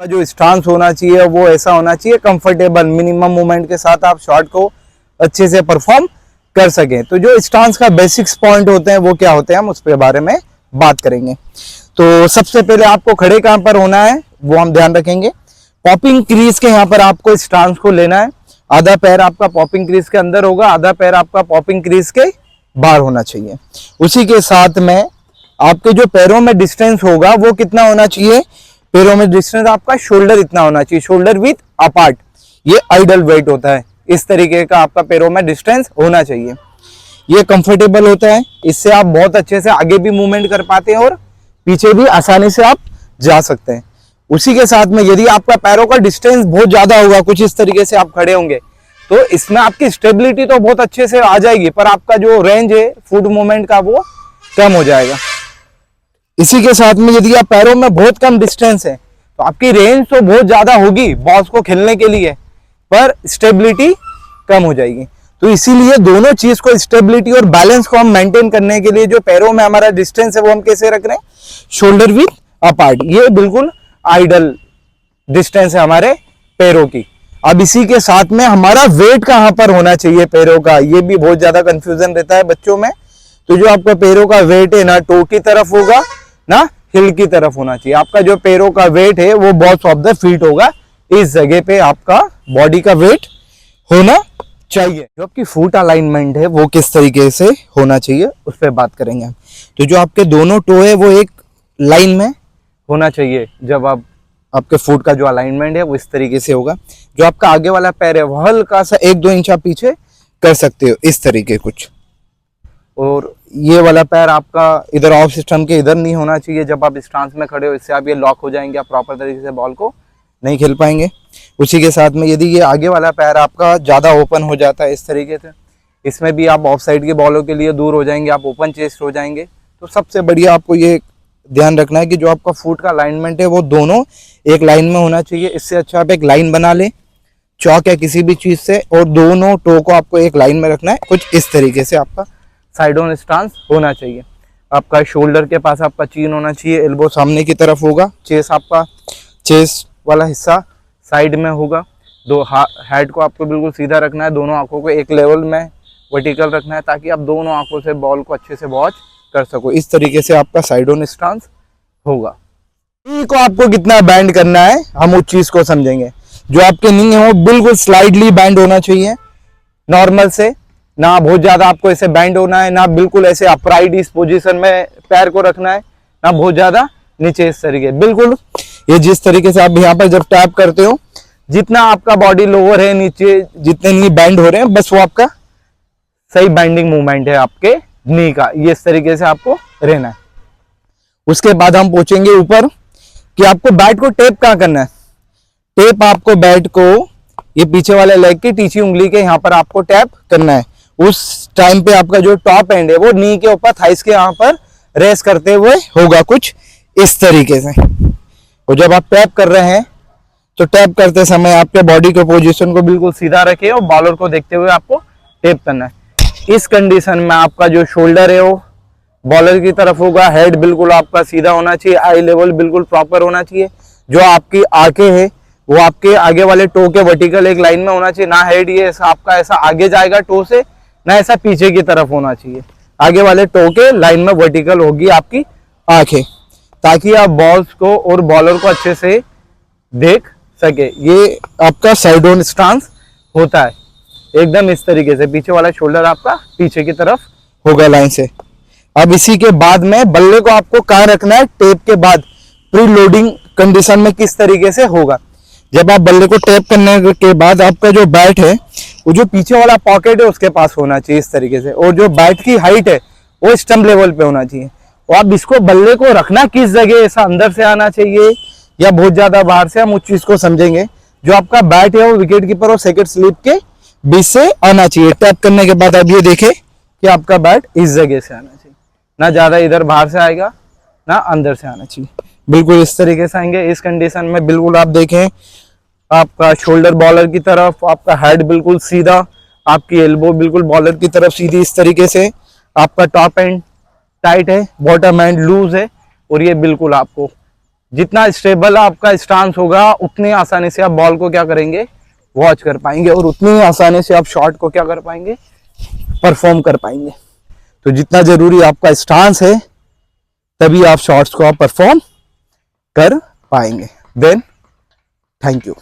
का जो स्टांस होना चाहिए वो ऐसा होना चाहिए कंफर्टेबल, मिनिमम मूवमेंट के साथ आप शॉट को अच्छे से परफॉर्म कर सकें। तो जो स्टांस का बेसिक्स पॉइंट होते हैं वो क्या होते हैं, हम उसके बारे में बात करेंगे। तो सबसे पहले आपको खड़े कहां पर होना है वो हम ध्यान रखेंगे। पॉपिंग क्रीज के यहाँ पर आपको स्टांस को लेना है। आधा पैर आपका पॉपिंग क्रीज के अंदर होगा, आधा पैर आपका पॉपिंग क्रीज के बाहर होना चाहिए। उसी के साथ में आपके जो पैरों में डिस्टेंस होगा वो कितना होना चाहिए, पैरों में डिस्टेंस आपका शोल्डर इतना होना चाहिए, शोल्डर विथ अपार्ट। ये आइडल वेट होता है, इस तरीके का आपका पैरों में डिस्टेंस होना चाहिए। ये कंफर्टेबल होता है, इससे आप बहुत अच्छे से आगे भी मूवमेंट कर पाते हैं और पीछे भी आसानी से आप जा सकते हैं। उसी के साथ में यदि आपका पैरों का डिस्टेंस बहुत ज्यादा होगा, कुछ इस तरीके से आप खड़े होंगे, तो इसमें आपकी स्टेबिलिटी तो बहुत अच्छे से आ जाएगी, पर आपका जो रेंज है फुट मूवमेंट का वो कम हो जाएगा। इसी के साथ में यदि आप पैरों में बहुत कम डिस्टेंस है तो आपकी रेंज तो बहुत ज्यादा होगी बॉल्स को खेलने के लिए, पर स्टेबिलिटी कम हो जाएगी। तो इसीलिए दोनों चीज को, स्टेबिलिटी और बैलेंस को हम मेंटेन करने के लिए जो पैरों में हमारा डिस्टेंस है वो हम कैसे रख रहे हैं, शोल्डर विथ अपार्ट। ये बिल्कुल आइडल डिस्टेंस है हमारे पैरों की। अब इसी के साथ में हमारा वेट कहां पर होना चाहिए पैरों का, ये भी बहुत ज्यादा कंफ्यूजन रहता है बच्चों में। तो जो आपका पैरों का वेट है ना टो की तरफ होगा ना हिल की तरफ होना चाहिए। आपका जो पैरों का वेट है वो बॉल्स ऑफ द फीट होगा, इस जगह पे आपका बॉडी का वेट होना चाहिए। जो आपकी फुट अलाइनमेंट है वो किस तरीके से होना चाहिए उस पर बात करेंगे हम। तो जो आपके दोनों टो है वो एक लाइन में होना चाहिए। जब आप आपके फुट का जो अलाइनमेंट है वो इस तरीके से होगा। जो आपका आगे वाला पैर है वो हल्का सा 1-2 इंच आप पीछे कर सकते हो, इस तरीके कुछ। और ये वाला पैर आपका इधर ऑफ सिस्टम के इधर नहीं होना चाहिए जब आप स्टांस में खड़े हो, इससे आप ये लॉक हो जाएंगे, आप प्रॉपर तरीके से बॉल को नहीं खेल पाएंगे। उसी के साथ में यदि ये आगे वाला पैर आपका ज़्यादा ओपन हो जाता है इस तरीके से, इसमें भी आप ऑफ साइड के बॉलों के लिए दूर हो जाएंगे, आप ओपन चेस्ट हो जाएंगे। तो सबसे बढ़िया आपको ये ध्यान रखना है कि जो आपका फुट का अलाइनमेंट है वो दोनों एक लाइन में होना चाहिए। इससे अच्छा आप एक लाइन बना लें चौक या किसी भी चीज़ से, और दोनों टो को आपको एक लाइन में रखना है। कुछ इस तरीके से आपका साइड ऑन स्टांस होना चाहिए। आपका शोल्डर के पास आपका चीन होना चाहिए, एल्बो सामने की तरफ होगा, चेस्ट आपका चेस्ट वाला हिस्सा साइड में होगा। दो हेड को आपको बिल्कुल सीधा रखना है, दोनों आंखों को एक लेवल में वर्टिकल रखना है ताकि आप दोनों आंखों से बॉल को अच्छे से वॉच कर सको। इस तरीके से आपका साइड ऑन स्टांस होगा। नी को आपको कितना बैंड करना है हम उस चीज को समझेंगे। जो आपके नी है वो बिल्कुल स्लाइडली बैंड होना चाहिए, नॉर्मल से, ना बहुत ज्यादा आपको ऐसे बैंड होना है, ना बिल्कुल ऐसे अपराइट इस पोजीशन में पैर को रखना है, ना बहुत ज्यादा नीचे इस तरीके। बिल्कुल ये जिस तरीके से आप यहाँ पर जब टैप करते हो, जितना आपका बॉडी लोअर है नीचे, जितने नी बैंड हो रहे हैं, बस वो आपका सही बैंडिंग मूवमेंट है आपके नी का। ये इस तरीके से आपको रहना है। उसके बाद हम पूछेंगे ऊपर कि आपको बैट को टैप कहाँ करना है। टैप आपको बैट को ये पीछे वाले लेग की तीसरी उंगली के यहाँ पर आपको टैप करना है। उस टाइम पे आपका जो टॉप एंड है वो नी के ऊपर थाइस के यहाँ पर रेस करते हुए होगा, कुछ इस तरीके से। और जब आप टैप कर रहे हैं तो टैप करते समय आपके बॉडी के पोजीशन को बिल्कुल सीधा रखें और बॉलर को देखते हुए आपको टैप करना है। इस कंडीशन में आपका जो शोल्डर है वो बॉलर की तरफ होगा, हेड बिल्कुल आपका सीधा होना चाहिए, आई लेवल बिल्कुल प्रॉपर होना चाहिए। जो आपकी आंखें है वो आपके आगे वाले टो के वर्टिकल एक लाइन में होना चाहिए, ना हेड ये आपका ऐसा आगे जाएगा टो से, ना ऐसा पीछे की तरफ होना चाहिए। आगे वाले टो के लाइन में वर्टिकल होगी आपकी आंखें, ताकि आप बॉल्स को और बॉलर को अच्छे से देख सके। ये आपका साइड ऑन स्टांस होता है, एकदम इस तरीके से। पीछे वाला शोल्डर आपका पीछे की तरफ होगा लाइन से। अब इसी के बाद में बल्ले को आपको कहाँ रखना है, टेप के बाद प्री लोडिंग कंडीशन में किस तरीके से होगा। जब आप बल्ले को टैप करने के बाद आपका जो बैट है वो जो पीछे वाला पॉकेट है उसके पास होना चाहिए इस तरीके से, और जो बैट की हाइट है वो स्टंप लेवल पे होना चाहिए। और आप इसको बल्ले को रखना किस जगह, ऐसा अंदर से आना चाहिए या बहुत ज्यादा बाहर से, हम उस चीज को समझेंगे। जो आपका बैट है वो विकेट कीपर और सेकंड स्लिप के बीच से आना चाहिए। टैप करने के बाद आप ये देखें कि आपका बैट इस जगह से आना चाहिए, ना ज्यादा इधर बाहर से आएगा ना अंदर से आना चाहिए, बिल्कुल इस तरीके से आएंगे। इस कंडीशन में बिल्कुल आप देखें आपका शोल्डर बॉलर की तरफ, आपका हेड बिल्कुल सीधा, आपकी एल्बो बिल्कुल बॉलर की तरफ सीधी इस तरीके से। आपका टॉप एंड टाइट है, बॉटम एंड लूज है, और ये बिल्कुल आपको जितना स्टेबल आपका स्टांस होगा उतनी आसानी से आप बॉल को क्या करेंगे, वॉच कर पाएंगे, और उतनी ही आसानी से आप शॉट को क्या कर पाएंगे, परफॉर्म कर पाएंगे। तो जितना जरूरी आपका स्टांस है तभी आप शॉट्स को आप परफॉर्म कर पाएंगे। Then thank you.